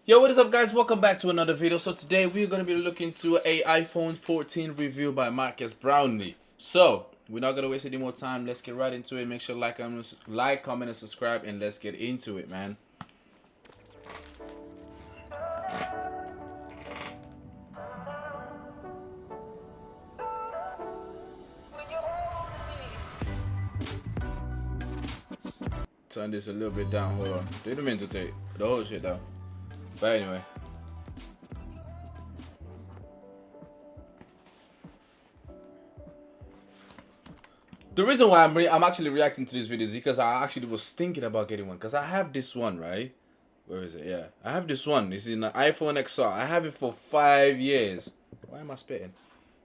Yo, what is up, guys? Welcome back to another video. So today we're going to be looking to a iPhone 14 review by Marques Brownlee. So we're not going to waste any more time. Let's get right into it. Make sure comment, and subscribe, and let's get into it, man. Turn this a little bit down. Hold on. Didn't mean to take the whole shit down. But anyway. The reason why I'm actually reacting to this video is because I actually was thinking about getting one. Because I have this one, right? Where is it? Yeah. I have this one. It's in an iPhone XR. I have it for 5 years. Why am I spitting?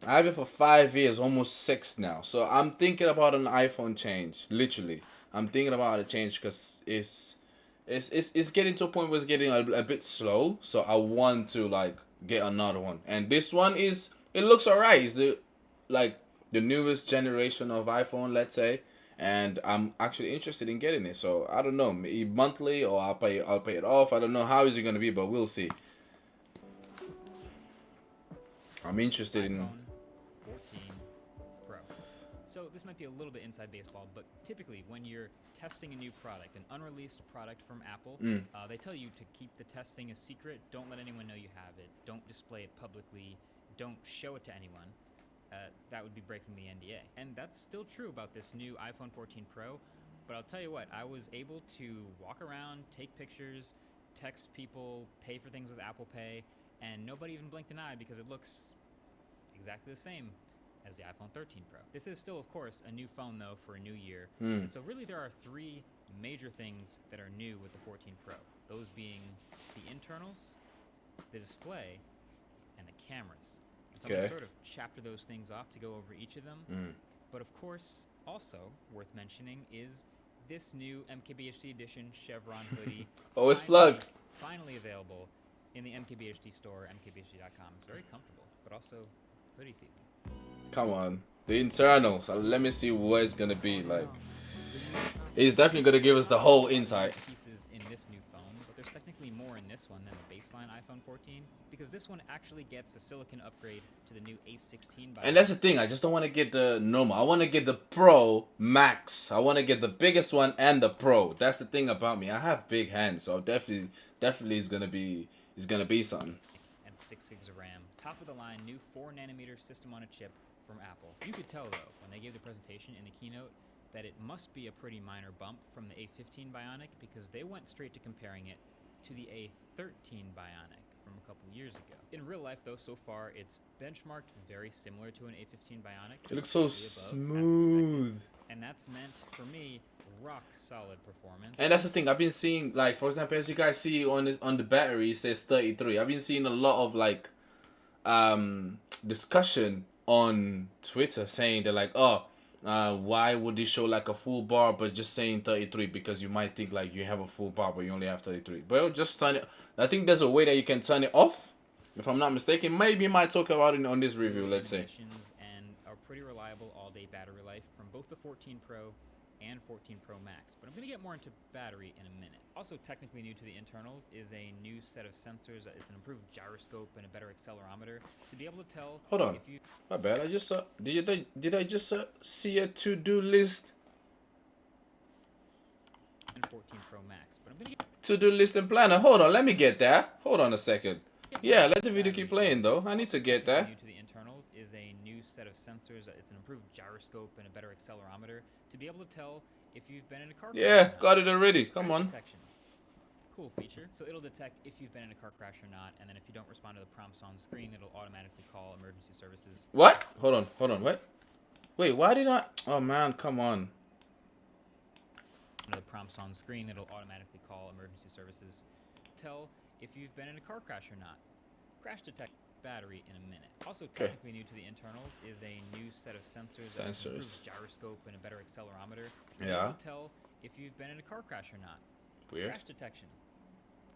I have it for 5 years, almost 6 now. So I'm thinking about an iPhone change. Literally. I'm thinking about a change because it's getting to a point where it's getting a bit slow. So I want to like get another one. And this one it looks alright. It's the newest generation of iPhone, let's say, and I'm actually interested in getting it. So I don't know, maybe monthly or I'll pay it off. I don't know how is it gonna be, but we'll see. I'm interested in iPhone 14 Pro. So this might be a little bit inside baseball, but typically when you're testing a new product, an unreleased product from Apple, they tell you to keep the testing a secret. Don't let anyone know you have it. Don't display it publicly. Don't show it to anyone. That would be breaking the NDA. And that's still true about this new iPhone 14 Pro, but I'll tell you what, I was able to walk around, take pictures, text people, pay for things with Apple Pay, and nobody even blinked an eye because it looks exactly the same as the iPhone 13 Pro. This is still, of course, a new phone, though, for a new year. So really there are 3 major things that are new with the 14 Pro, those being the internals, the display, and the cameras. So I'm going to sort of chapter those things off to go over each of them. But of course, also worth mentioning is this new MKBHD edition Chevron hoodie. Always plugged. Finally available in the MKBHD store, mkbhd.com. It's very comfortable, but also hoodie season. Come on, the internals. Let me see what it's gonna be like. He's definitely gonna give us the whole insight. Pieces in this new phone, but there's technically more in this one than the baseline iPhone 14 because this one actually gets a silicon upgrade to the new A16. And that's the thing. I just don't want to get the normal. I want to get the Pro Max. I want to get the biggest one and the Pro. That's the thing about me. I have big hands, so definitely is gonna be something. And 6 gigs of RAM. Top of the line, new 4nm system on a chip from Apple. You could tell though when they gave the presentation in the keynote that it must be a pretty minor bump from the A15 Bionic because they went straight to comparing it to the A13 Bionic from a couple years ago. In real life though, so far it's benchmarked very similar to an A15 Bionic. It looks so smooth. And that's meant, for me, rock solid performance. And that's the thing. I've been seeing, like, for example, as you guys see on the battery, it says 33. I've been seeing a lot of like discussion on Twitter saying they're like, oh, why would they show like a full bar but just saying 33? Because you might think like you have a full bar but you only have 33. But just turn it. I think there's a way that you can turn it off, if I'm not mistaken. Maybe you might talk about it on this review, let's say. And a pretty reliable all-day battery life from both the 14 Pro and 14 Pro Max. But I'm going to get more into battery in a minute. Also technically new to the internals is a new set of sensors. It's an improved gyroscope and a better accelerometer to be able to tell. Hold on. My bad. I just saw. Did I just see a to-do list? And 14 Pro Max. But I'm going to get to-do list and planner. Hold on. Let me get that. Hold on a second. Yeah, let the video keep playing though. I need to get that. New to the internals is a new set of sensors. It's an improved gyroscope and a better accelerometer to be able to tell if you've been in a car crash. Yeah, got it already. Come on. Detection. Cool feature. So it'll detect if you've been in a car crash or not, and then if you don't respond to the prompts on screen, it'll automatically call emergency services. What? Hold on. What? Wait, why did I? Oh man, come on. The prompts on screen, it'll automatically call emergency services. Tell if you've been in a car crash or not. Crash detect battery in a minute. Also technically new to the internals is a new set of sensors. Improved gyroscope and a better accelerometer. Yeah. Tell if you've been in a car crash or not. Weird. Crash detection.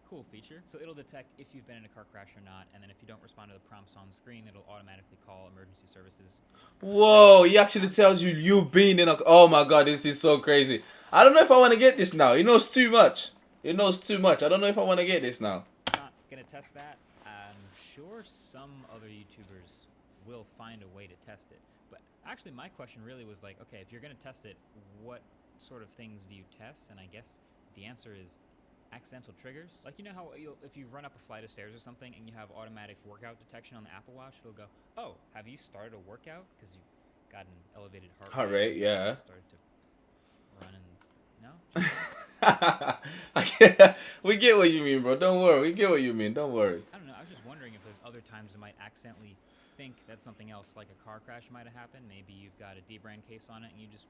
Cool feature. So it'll detect if you've been in a car crash or not, and then if you don't respond to the prompts on screen, it'll automatically call emergency services. Whoa, he actually tells you've been in a... Oh my god, this is so crazy. I don't know if I want to get this now. It knows too much. I don't know if I want to get this now. gonna test that. I'm sure some other YouTubers will find a way to test it. But actually, my question really was like, okay, if you're gonna test it, what sort of things do you test? And I guess the answer is accidental triggers. Like, you know how if you run up a flight of stairs or something and you have automatic workout detection on the Apple Watch, it'll go, oh, have you started a workout? Because you've got an elevated heart rate, yeah. Started to run and no. We get what you mean, bro. Don't worry. We get what you mean. Don't worry. I don't know. I was just wondering if there's other times it might accidentally think that something else, like a car crash, might have happened. Maybe you've got a dbrand case on it and you just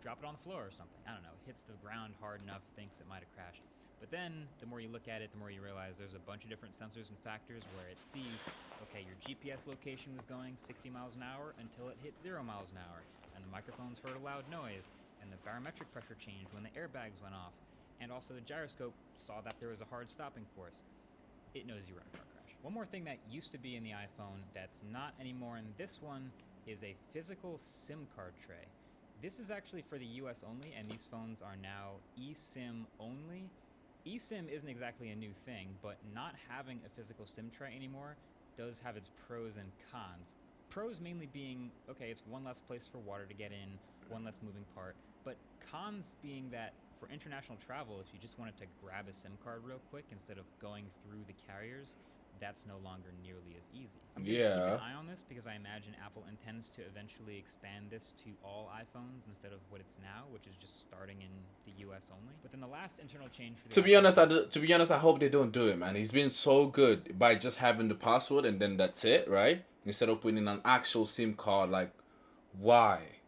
drop it on the floor or something. I don't know. It hits the ground hard enough, thinks it might have crashed. But then, the more you look at it, the more you realize there's a bunch of different sensors and factors where it sees, okay, your GPS location was going 60 miles an hour until it hit 0 miles an hour, and the microphones heard a loud noise, and the barometric pressure changed when the airbags went off, and also the gyroscope saw that there was a hard stopping force. It knows you were in a car crash. One more thing that used to be in the iPhone that's not anymore in this one is a physical SIM card tray. This is actually for the US only, and these phones are now eSIM only. eSIM isn't exactly a new thing, but not having a physical SIM tray anymore does have its pros and cons. Pros mainly being, okay, it's one less place for water to get in, one less moving part, but cons being that for international travel, if you just wanted to grab a SIM card real quick instead of going through the carriers, that's no longer nearly as easy. I'm going to keep an eye on this because I imagine Apple intends to eventually expand this to all iPhones instead of what it's now, which is just starting in the US only. But then the last internal change for the to be honest, I hope they don't do it, man. He's been so good by just having the password and then that's it, right? Instead of putting an actual SIM card, like, why?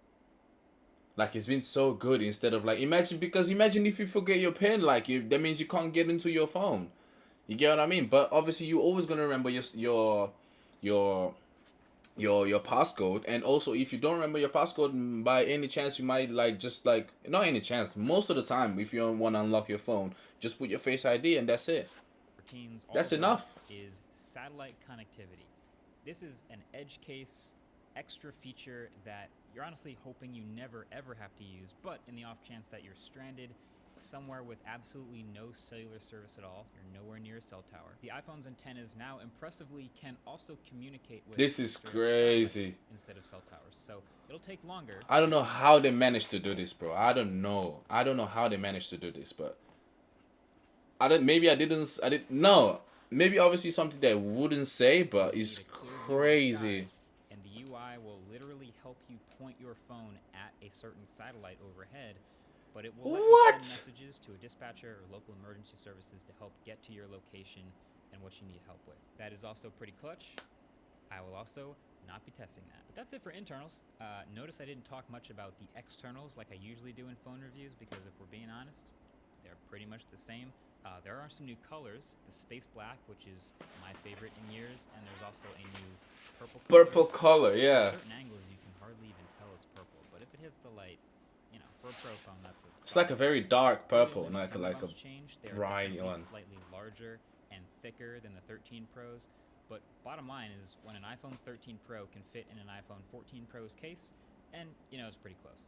Like, it's been so good instead of like, imagine if you forget your PIN, like, that means you can't get into your phone. You get what I mean? But obviously, you're always gonna remember your passcode, and also if you don't remember your passcode by any chance, you might not any chance. Most of the time, if you want to unlock your phone, just put your Face ID and that's it. That's enough. Is satellite connectivity. This is an edge case extra feature that you're honestly hoping you never ever have to use, but in the off chance that you're stranded somewhere with absolutely no cellular service at all, you're nowhere near a cell tower, the iPhone's antennas now impressively can also communicate with this is crazy instead of cell towers. So it'll take longer. I don't know how they managed to do this, bro. I don't know how they managed to do this, but maybe obviously something that I wouldn't say, but it's crazy. And the UI will literally help you point your phone at a certain satellite overhead, but it will let you send messages to a dispatcher or local emergency services to help get to your location and what you need help with. That is also pretty clutch. I will also not be testing that. But that's it for internals. Notice I didn't talk much about the externals like I usually do in phone reviews, because if we're being honest, they're pretty much the same. There are some new colors, the space black, which is my favorite in years, and there's also a new purple color, yeah. At certain angles you can hardly even tell it's purple, but if it hits the light, for a pro phone, that's it. It's like a very dark purple, really not like a bright one. Slightly larger and thicker than the 13 Pros, but bottom line is when an iPhone 13 Pro can fit in an iPhone 14 Pro's case, and it's pretty close.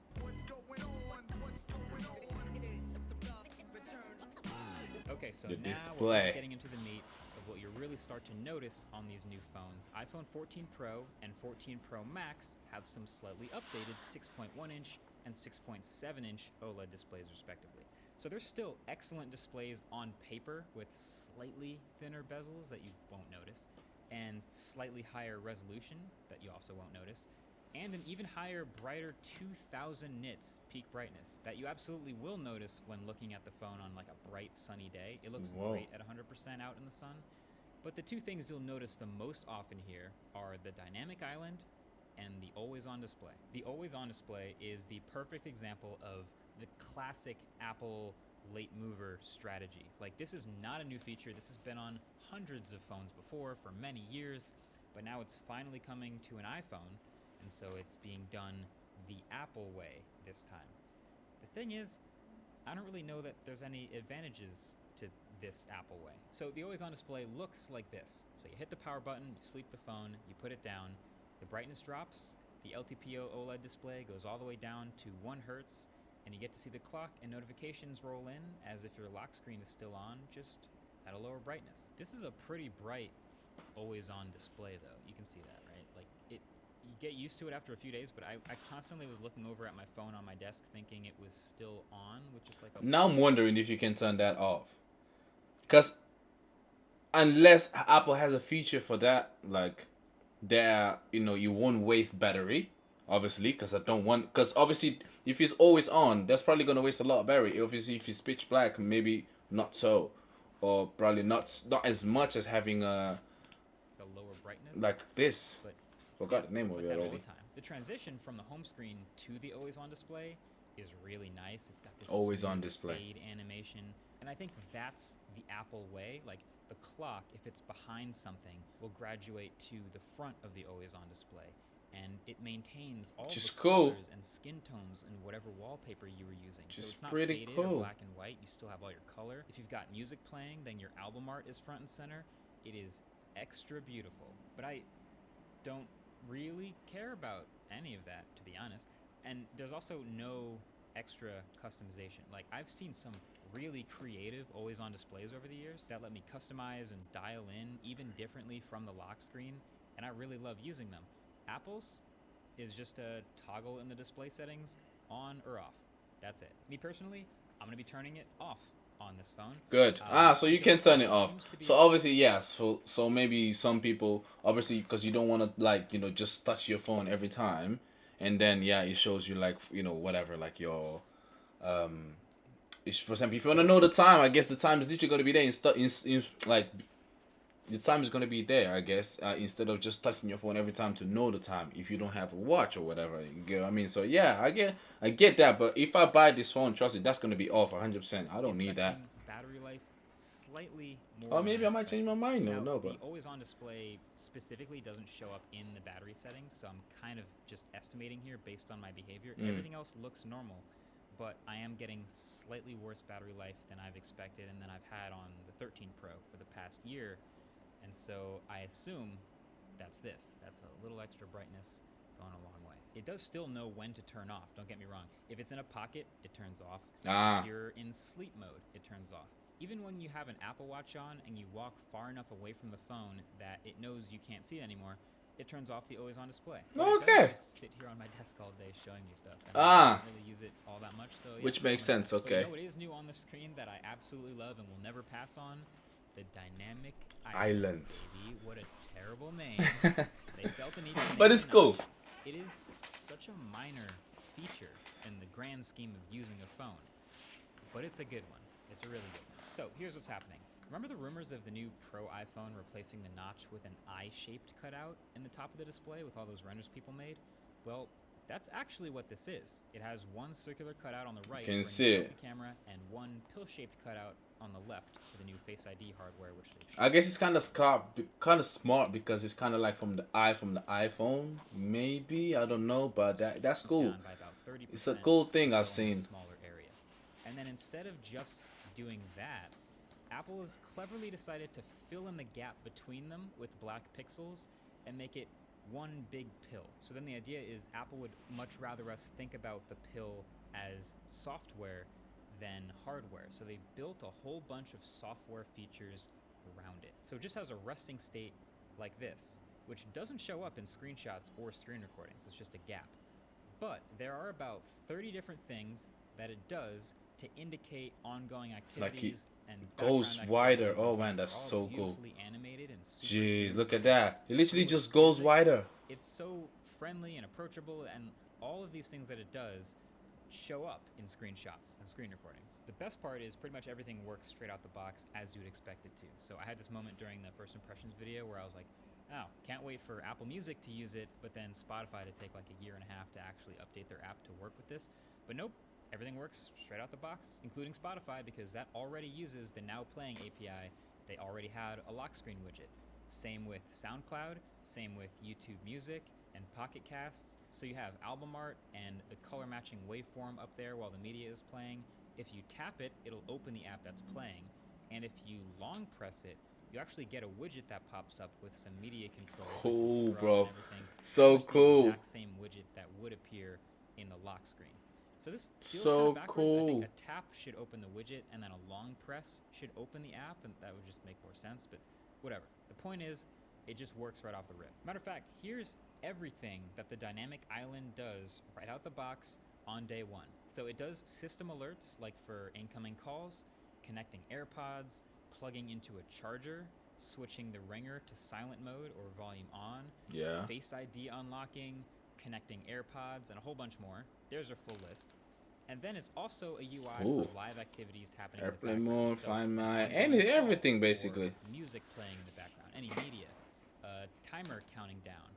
Okay, so the now display. we're getting into the meat of what you really start to notice on these new phones. iPhone 14 Pro and 14 Pro Max have some slightly updated 6.1-inch and 6.7-inch OLED displays respectively. So they're still excellent displays on paper with slightly thinner bezels that you won't notice, and slightly higher resolution that you also won't notice, and an even higher, brighter 2000 nits peak brightness that you absolutely will notice when looking at the phone on like a bright sunny day. It looks great at 100% out in the sun. But the two things you'll notice the most often here are the dynamic island and the always-on display. The always-on display is the perfect example of the classic Apple late mover strategy. Like, this is not a new feature. This has been on hundreds of phones before for many years, but now it's finally coming to an iPhone, and so it's being done the Apple way this time. The thing is, I don't really know that there's any advantages to this Apple way. So the always-on display looks like this. So you hit the power button, you sleep the phone, you put it down, the brightness drops, the LTPO OLED display goes all the way down to 1 Hertz, and you get to see the clock and notifications roll in as if your lock screen is still on, just at a lower brightness. This is a pretty bright always-on display, though. You can see that, right? Like, you get used to it after a few days, but I constantly was looking over at my phone on my desk thinking it was still on, which is like a... Now I'm wondering if you can turn that off. Because unless Apple has a feature for that, like, there, you won't waste battery, obviously, because I don't want... Because obviously, if it's always on, that's probably going to waste a lot of battery. Obviously, if it's pitch black, maybe not so. Or probably not as much as having a lower brightness. Like this. But forgot the name of like it that all already. the time. The transition from the home screen to the always-on display is really nice. It's got this Always-on smooth display. fade animation, and I think that's the Apple way. Like, the clock, if it's behind something, will graduate to the front of the always-on display, and it maintains all the colors and skin tones and whatever wallpaper you were using. So it's not pretty faded cool. or black and white. You still have all your color. If you've got music playing, then your album art is front and center. It is extra beautiful. But I don't really care about any of that, to be honest. And there's also no extra customization. Like, I've seen some really creative always-on displays over the years that let me customize and dial in even differently from the lock screen, and I really love using them. Apple's is just a toggle in the display settings, on or off. That's it. Me personally, I'm going to be turning it off on this phone. Good. So you can turn it off. So obviously, yes. So maybe some people, obviously, because you don't want to just touch your phone every time, and then it shows you whatever, like your for example, if you want to know the time, I guess the time is literally going to be there like the time is going to be there, I guess, instead of just touching your phone every time to know the time if you don't have a watch or whatever. You get what I mean? So I get that, but if I buy this phone, trust me, that's going to be off 100%. I don't need that. Battery life slightly more. Or maybe I might change my mind. No, but the always-on display specifically doesn't show up in the battery settings, so I'm kind of just estimating here based on my behavior. Everything else looks normal, but I am getting slightly worse battery life than I've expected and than I've had on the 13 Pro for the past year. And so I assume that's this. That's a little extra brightness going a long way. It does still know when to turn off, don't get me wrong. If it's in a pocket, it turns off. If you're in sleep mode, it turns off. Even when you have an Apple Watch on and you walk far enough away from the phone that it knows you can't see it anymore, it turns off the always-on display. Okay. I just sit here on my desk all day showing you stuff. And I don't really use it all that much. So which makes sense. Okay. But what is new on the screen that I absolutely love and will never pass on? The dynamic island. Baby. What a terrible name. They felt the need to but it's cool. It is such a minor feature in the grand scheme of using a phone, but it's a good one. It's a really good one. So here's what's happening. Remember the rumors of the new Pro iPhone replacing the notch with an eye-shaped cutout in the top of the display with all those renders people made? Well, that's actually what this is. It has one circular cutout on the right for the selfie camera and one pill-shaped cutout on the left for the new Face ID hardware, which I guess it's kind of smart because it's kind of like from the iPhone, maybe, I don't know, but that's cool. It's a cool thing I've seen. Smaller area. And then instead of just doing that, Apple has cleverly decided to fill in the gap between them with black pixels and make it one big pill. So then the idea is Apple would much rather us think about the pill as software than hardware. So they built a whole bunch of software features around it. So it just has a resting state like this, which doesn't show up in screenshots or screen recordings. It's just a gap. But there are about 30 different things that it does to indicate ongoing activities and goes wider. Oh man, that's so cool. Animated and jeez, look at that. It literally just goes wider. It's so friendly and approachable, and all of these things that it does show up in screenshots and screen recordings. The best part is pretty much everything works straight out the box as you would expect it to. So I had this moment during the first impressions video where I was like, oh, can't wait for Apple Music to use it, but then Spotify to take like a year and a half to actually update their app to work with this. But nope, everything works straight out the box, including Spotify, because that already uses the Now Playing API. They already had a lock screen widget. Same with SoundCloud, same with YouTube Music and Pocket Casts. So you have album art and the color matching waveform up there while the media is playing. If you tap it, it'll open the app that's playing. And if you long press it, you actually get a widget that pops up with some media controls. Cool, bro. So cool. The exact same widget that would appear in the lock screen. So this feels So kind of backwards. I cool. think a tap should open the widget, and then a long press should open the app, and that would just make more sense, but whatever. The point is, it just works right off the rip. Matter of fact, here's everything that the dynamic island does right out the box on day one. So it does system alerts, like for incoming calls, connecting AirPods, plugging into a charger, switching the ringer to silent mode or volume on, Yeah. Face ID unlocking, connecting AirPods, and a whole bunch more. There's a full list. And then it's also a UI Ooh. for live activities happening Airplane in the background. mode, So Find My, an any ongoing call everything or basically. music playing in the background, any media, timer counting down,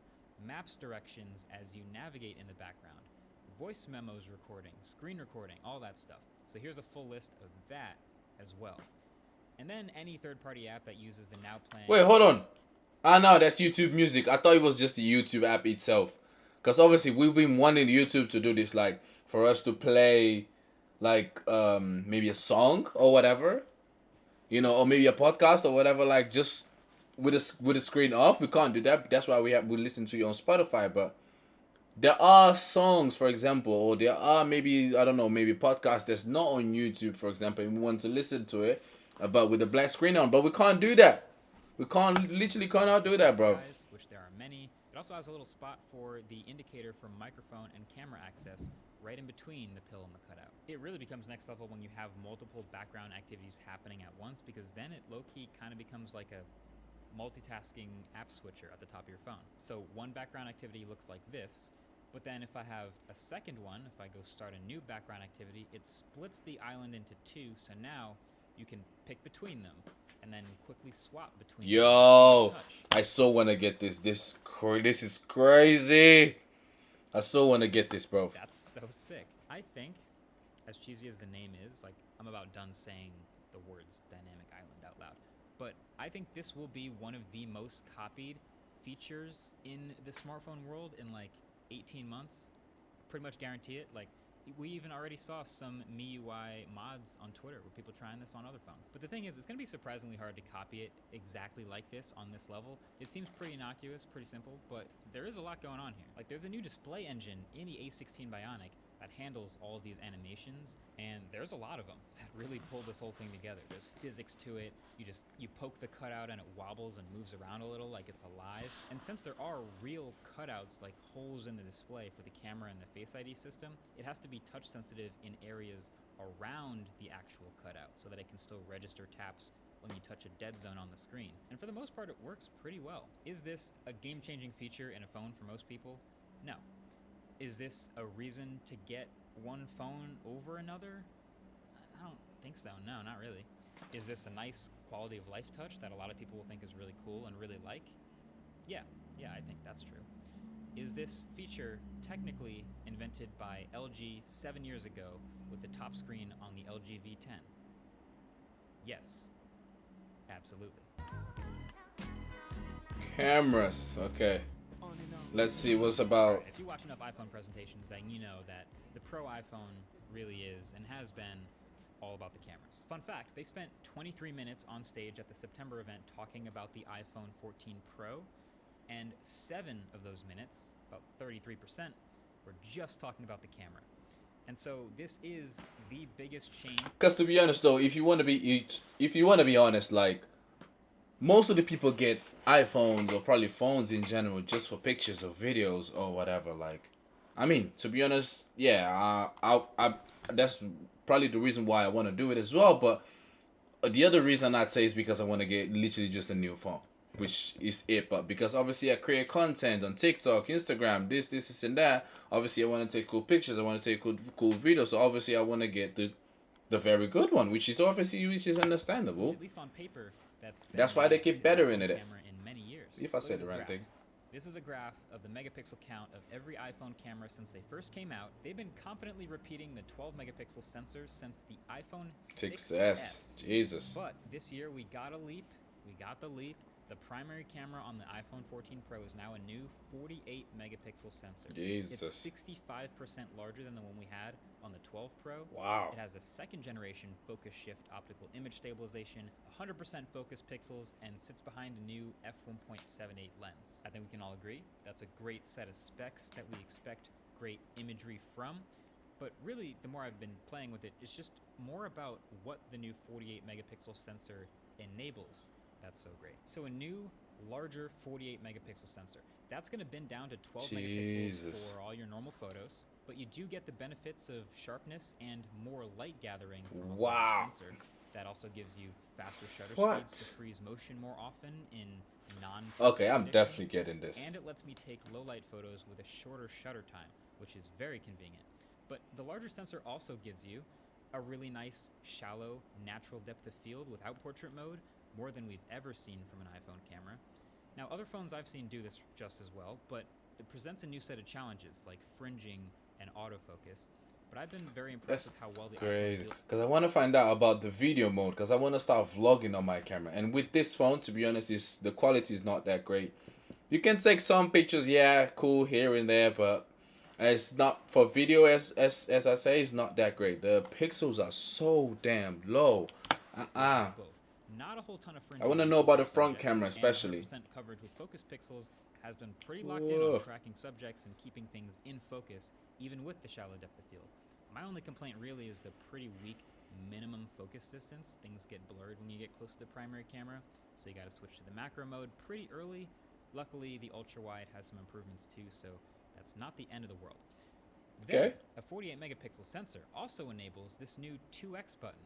maps directions as you navigate in the background, voice memos recording, screen recording, all that stuff. So here's a full list of that as well. And then any third-party app that uses the now playing. Wait, hold on. Ah, no, that's YouTube Music. I thought it was just the YouTube app itself. Because obviously we've been wanting YouTube to do this, like, for us to play, like, maybe a song or whatever. You know, or maybe a podcast or whatever, like, just with the screen off. We can't do that. That's why we listen to you on Spotify. But there are songs, for example, or there are maybe, I don't know, maybe podcasts that's not on YouTube, for example, and we want to listen to it, but with the black screen on. But we can't do that. We literally cannot do that, bro. Which there are many. It also has a little spot for the indicator for microphone and camera access right in between the pill and the cutout. It really becomes next level when you have multiple background activities happening at once, because then it low-key kind of becomes like a multitasking app switcher at the top of your phone. So one background activity looks like this, but then if I have a second one, if I go start a new background activity, it splits the island into two, so now you can pick between them and then quickly swap between them. Yo, I so want to get this. This is crazy. I so want to get this, bro. That's so sick. I think, as cheesy as the name is, like, I'm about done saying the words Dynamic Island out loud, but I think this will be one of the most copied features in the smartphone world in like 18 months. Pretty much guarantee it. Like, we even already saw some MIUI mods on Twitter with people trying this on other phones. But the thing is, it's going to be surprisingly hard to copy it exactly like this on this level. It seems pretty innocuous, pretty simple, but there is a lot going on here. Like, there's a new display engine in the A16 Bionic that handles all of these animations, and there's a lot of them that really pull this whole thing together. There's physics to it. You poke the cutout and it wobbles and moves around a little like it's alive. And since there are real cutouts, like holes in the display for the camera and the Face ID system, it has to be touch sensitive in areas around the actual cutout so that it can still register taps when you touch a dead zone on the screen. And for the most part, it works pretty well. Is this a game-changing feature in a phone for most people? No. Is this a reason to get one phone over another? I don't think so. No, not really. Is this a nice quality of life touch that a lot of people will think is really cool and really like? Yeah, I think that's true. Is this feature technically invented by LG 7 years ago with the top screen on the LG V10? Yes, absolutely. Cameras, okay. Let's see what's about. If you watch enough iPhone presentations, then you know that the Pro iPhone really is and has been all about the cameras. Fun fact, they spent 23 minutes on stage at the September event talking about the iPhone 14 Pro, and 7 of those minutes, about 33%, were just talking about the camera. And so this is the biggest change. Because to be honest though, if you want to be honest, like, most of the people get iPhones or probably phones in general just for pictures or videos or whatever. Like, I mean, to be honest, yeah, I that's probably the reason why I want to do it as well. But the other reason I'd say is because I want to get literally just a new phone, which is it. But because obviously I create content on TikTok, Instagram, this and that. Obviously I want to take cool pictures. I want to take cool videos. So obviously I want to get the very good one, which is understandable. At least on paper. That's why they keep better in it. Camera in many years. If I said the right thing. This is a graph of the megapixel count of every iPhone camera since they first came out. They've been confidently repeating the 12 megapixel sensors since the iPhone 6S. Jesus. But this year we got a leap. We got the leap. The primary camera on the iPhone 14 Pro is now a new 48 megapixel sensor. Jesus. It's 65% larger than the one we had on the 12 Pro. Wow. It has a second generation focus shift optical image stabilization, 100% focus pixels, and sits behind a new f1.78 lens. I think we can all agree that's a great set of specs that we expect great imagery from. But really, the more I've been playing with it, it's just more about what the new 48 megapixel sensor enables. That's so great. So a new, larger 48 megapixel sensor. That's going to bend down to 12 megapixels for all your normal photos, but you do get the benefits of sharpness and more light gathering from a larger sensor. That also gives you faster shutter speeds to freeze motion more often in Okay, I'm definitely getting this. And it lets me take low light photos with a shorter shutter time, which is very convenient. But the larger sensor also gives you a really nice, shallow, natural depth of field without portrait mode, more than we've ever seen from an iPhone camera. Now, other phones I've seen do this just as well, but it presents a new set of challenges, like fringing and autofocus. But I've been very impressed with how well the crazy. iPhone Because I want to find out about the video mode, because I want to start vlogging on my camera. And with this phone, to be honest, the quality is not that great. You can take some pictures, yeah, cool here and there, but it's not for video. As I say, it's not that great. The pixels are so damn low. Not a whole ton of fringe. I want to know about the front camera, especially. 100% coverage with focus pixels has been pretty locked in on tracking subjects and keeping things in focus, even with the shallow depth of field. My only complaint really is the pretty weak minimum focus distance. Things get blurred when you get close to the primary camera, so you got to switch to the macro mode pretty early. Luckily, the ultra wide has some improvements too, so that's not the end of the world. Then, a 48 megapixel sensor also enables this new 2x button.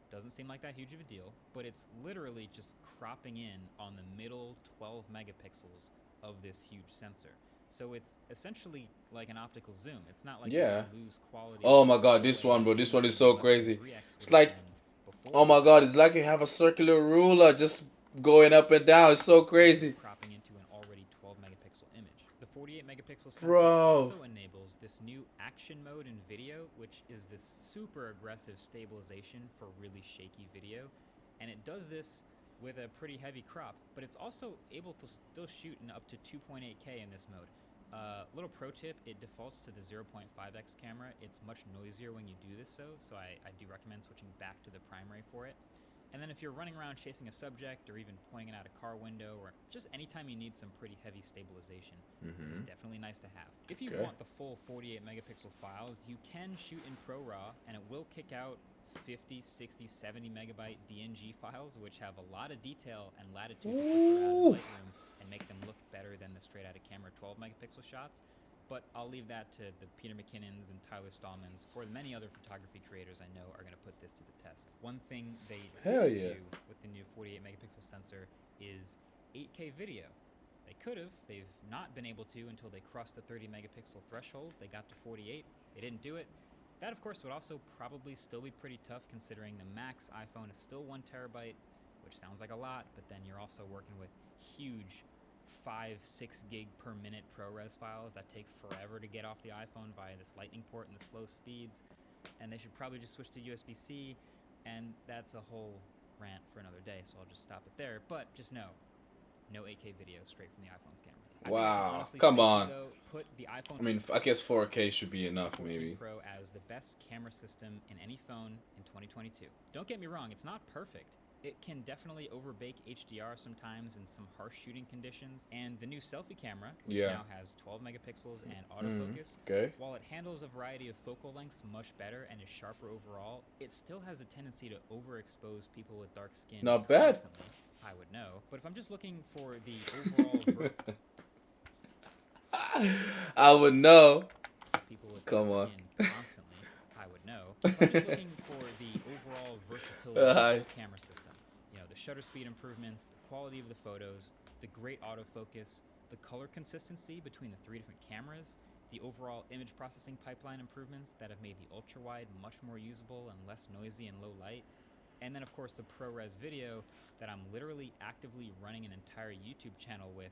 Doesn't seem like that huge of a deal, but it's literally just cropping in on the middle 12 megapixels of this huge sensor. So it's essentially like an optical zoom. It's not like you lose quality. Oh my god, this one, bro. This one is so crazy. It's like, oh my god, it's like you have a circular ruler just going up and down. It's so crazy. Cropping into an already 12 megapixel image. The 48 megapixel sensor also enables this new action mode in video, which is this super aggressive stabilization for really shaky video. And it does this with a pretty heavy crop, but it's also able to still shoot in up to 2.8K in this mode. Little pro tip, it defaults to the 0.5x camera. It's much noisier when you do this, so I do recommend switching back to the primary for it. And then if you're running around chasing a subject or even pointing it out a car window or just anytime you need some pretty heavy stabilization, this is definitely nice to have. If you want the full 48 megapixel files, you can shoot in ProRAW and it will kick out 50, 60, 70 megabyte DNG files, which have a lot of detail and latitude to push around in Lightroom and make them look better than the straight out of camera 12 megapixel shots. But I'll leave that to the Peter McKinnons and Tyler Stallmans or the many other photography creators I know are going to put this to the test. One thing they didn't do with the new 48 megapixel sensor is 8K video. They could have. They've not been able to until they crossed the 30 megapixel threshold. They got to 48. They didn't do it. That, of course, would also probably still be pretty tough considering the max iPhone is still 1 terabyte, which sounds like a lot, but then you're also working with huge 5-6 gig per minute ProRes files that take forever to get off the iPhone via this lightning port and the slow speeds, and they should probably just switch to USB-C, and that's a whole rant for another day, so I'll just stop it there. But just know, no 8K video straight from the iPhone's camera. Wow, come on. Though, put the iPhone I mean, I guess 4K should be enough, maybe. Pro as the best camera system in any phone in 2022. Don't get me wrong, it's not perfect. It can definitely overbake HDR sometimes in some harsh shooting conditions. And the new selfie camera, which now has 12 megapixels and autofocus, while it handles a variety of focal lengths much better and is sharper overall, it still has a tendency to overexpose people with dark skin. Not bad. Constantly. I would know. But if I'm just looking for the overall... I would know. People with dark skin constantly, I would know. If I'm just looking for the overall versatility of the camera system. You know, the shutter speed improvements, the quality of the photos, the great autofocus, the color consistency between the 3 different cameras, the overall image processing pipeline improvements that have made the ultra-wide much more usable and less noisy in low light, and then of course the ProRes video that I'm literally actively running an entire YouTube channel with,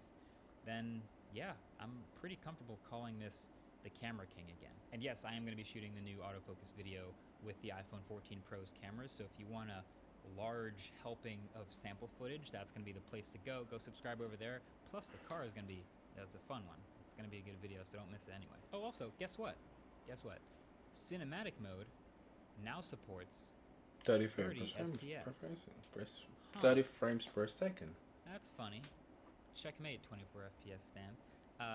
then yeah, I'm pretty comfortable calling this the Camera King again. And yes, I am going to be shooting the new autofocus video with the iPhone 14 Pro's cameras, so if you want a large helping of sample footage, that's going to be the place to go. Go subscribe over there. Plus, the car is going to be, that's a fun one. It's going to be a good video, so don't miss it anyway. Oh, also, guess what? Cinematic mode now supports 30 FPS. 30 frames per second. That's funny. Checkmate 24 FPS stands.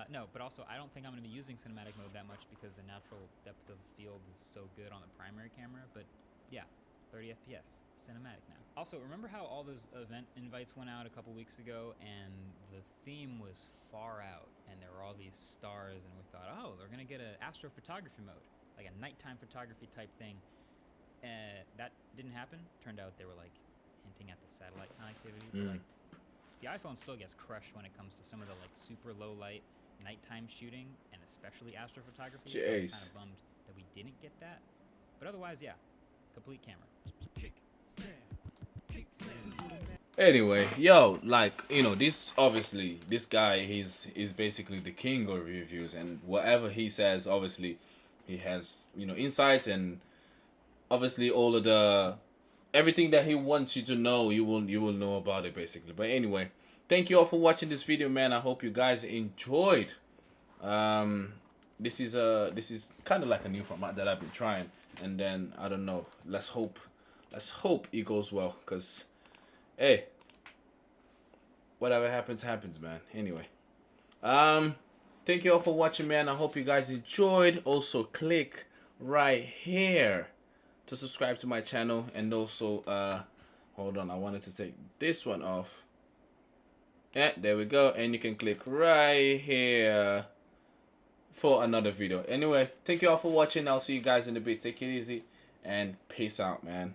No, but also I don't think I'm going to be using cinematic mode that much because the natural depth of field is so good on the primary camera. But yeah, 30 FPS, cinematic now. Also, remember how all those event invites went out a couple weeks ago and the theme was far out and there were all these stars and we thought, oh, they're going to get an astrophotography mode, like a nighttime photography type thing. That didn't happen. Turned out they were like hinting at the satellite connectivity. But, like, the iPhone still gets crushed when it comes to some of the like super low light nighttime shooting and especially astrophotography. So I'm kind of bummed that we didn't get that. But otherwise, yeah, complete camera. Anyway, yo, like, you know, this obviously this guy he's basically the king of reviews, and whatever he says, obviously he has, you know, insights, and obviously all of the everything that he wants you to know, you will know about it basically. But anyway, thank you all for watching this video, man. I hope you guys enjoyed. This is kind of like a new format that I've been trying, and then I don't know. Let's hope it goes well, cause hey, whatever happens, man. Anyway, thank you all for watching, man. I hope you guys enjoyed. Also, click right here to subscribe to my channel, and also hold on, I wanted to take this one off. Yeah, there we go, and you can click right here for another video. Anyway, thank you all for watching. I'll see you guys in a bit. Take it easy and peace out, man.